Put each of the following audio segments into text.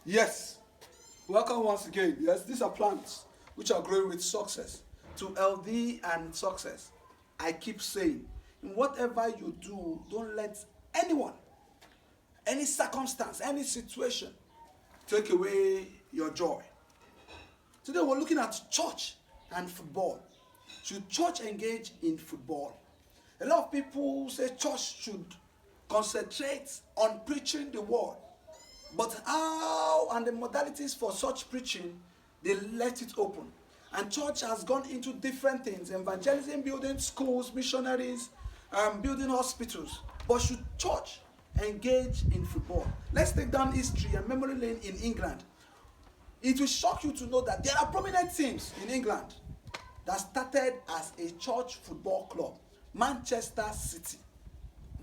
Yes. Welcome once again. Yes, these are plants which are growing with success. To LD and success. I keep saying, in whatever you do, don't let anyone, any circumstance, any situation take away your joy. Today we're looking at church and football. Should church engage in football? A lot of people say church should concentrate on preaching the word. But how and the modalities for such preaching, they left it open. And church has gone into different things. Evangelism, building schools, missionaries, building hospitals. But should church engage in football? Let's take down history and memory lane in England. It will shock you to know that there are prominent teams in England that started as a church football club. Manchester City.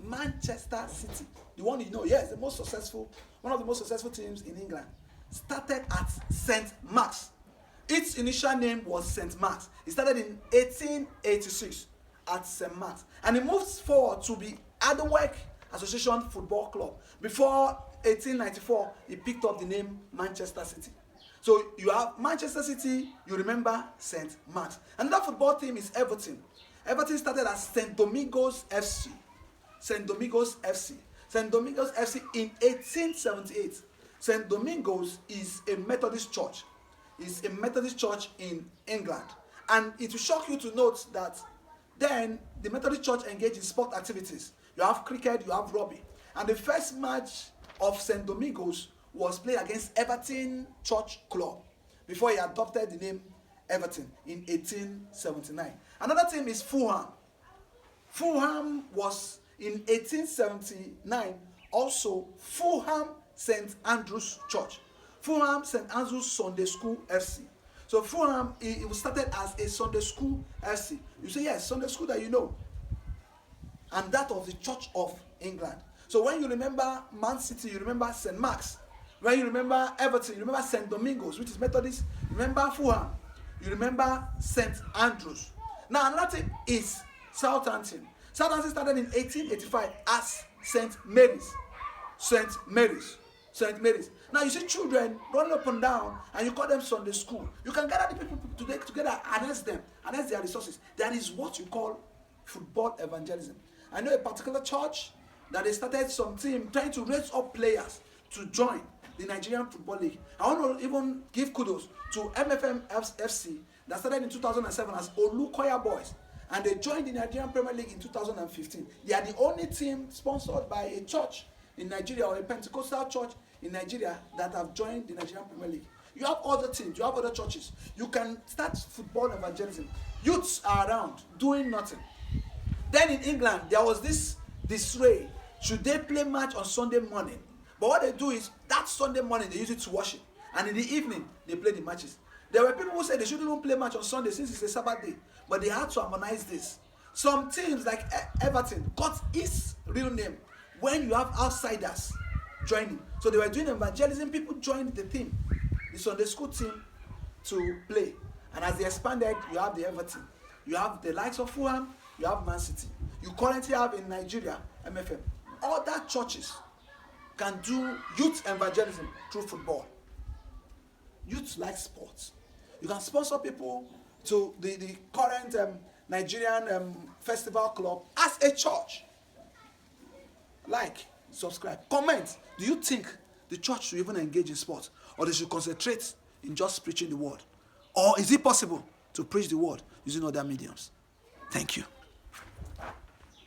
Manchester City. The one you know, yes, one of the most successful teams in England. Started at St. Mark's. Its initial name was St. Mark's. It started in 1886 at St. Mark's. And it moved forward to be Adderwick Association Football Club. Before 1894, it picked up the name Manchester City. So you have Manchester City, you remember St. Mark's. Another football team is Everton. Everton started as St. Domingos FC. St. Domingos FC. St. Domingos FC in 1878. St. Domingos is a Methodist church. It's a Methodist church in England. And it will shock you to note that then the Methodist church engaged in sport activities. You have cricket, you have rugby. And the first match of St. Domingos was played against Everton Church Club before he adopted the name Everton in 1879. Another team is Fulham. Fulham was in 1879 also Fulham St. Andrew's Church. Fulham St. Andrew's Sunday School FC. So Fulham, it was started as a Sunday School FC. You say yes, Sunday School that you know. And that of the Church of England. So when you remember Man City, you remember St. Mark's. When you remember Everton, you remember St. Domingos, which is Methodist. You remember Fulham. You remember St. Andrews. Now another thing is Southampton. Southampton started in 1885 as St. Mary's. St. Mary's. St. Mary's. Now you see children running up and down and you call them Sunday school. You can gather the people together, harness them, harness their resources. That is what you call football evangelism. I know a particular church that they started some team trying to raise up players to join the Nigerian Football League. I want to even give kudos to MFM FC that started in 2007 as Olukoya Boys. And they joined the Nigerian Premier League in 2015. They are the only team sponsored by a church in Nigeria or a Pentecostal church in Nigeria that have joined the Nigerian Premier League. You have other teams, you have other churches. You can start football evangelism. Youths are around doing nothing. Then in England, there was this sway. Should they play match on Sunday morning? But what they do is that Sunday morning they use it to worship. And in the evening, they play the matches. There were people who said they shouldn't even play match on Sunday since it's a Sabbath day. But they had to harmonize this. Some teams like Everton got its real name when you have outsiders joining. So they were doing evangelism. People joined the team, the Sunday school team, to play. And as they expanded, you have the Everton. You have the likes of Fulham. You have Man City. You currently have in Nigeria, MFM. Other churches can do youth evangelism through football. Youth like sports. You can sponsor people to the current Nigerian festival club as a church. Like, subscribe, comment. Do you think the church should even engage in sports, or they should concentrate in just preaching the word? Or is it possible to preach the word using other mediums? Thank you.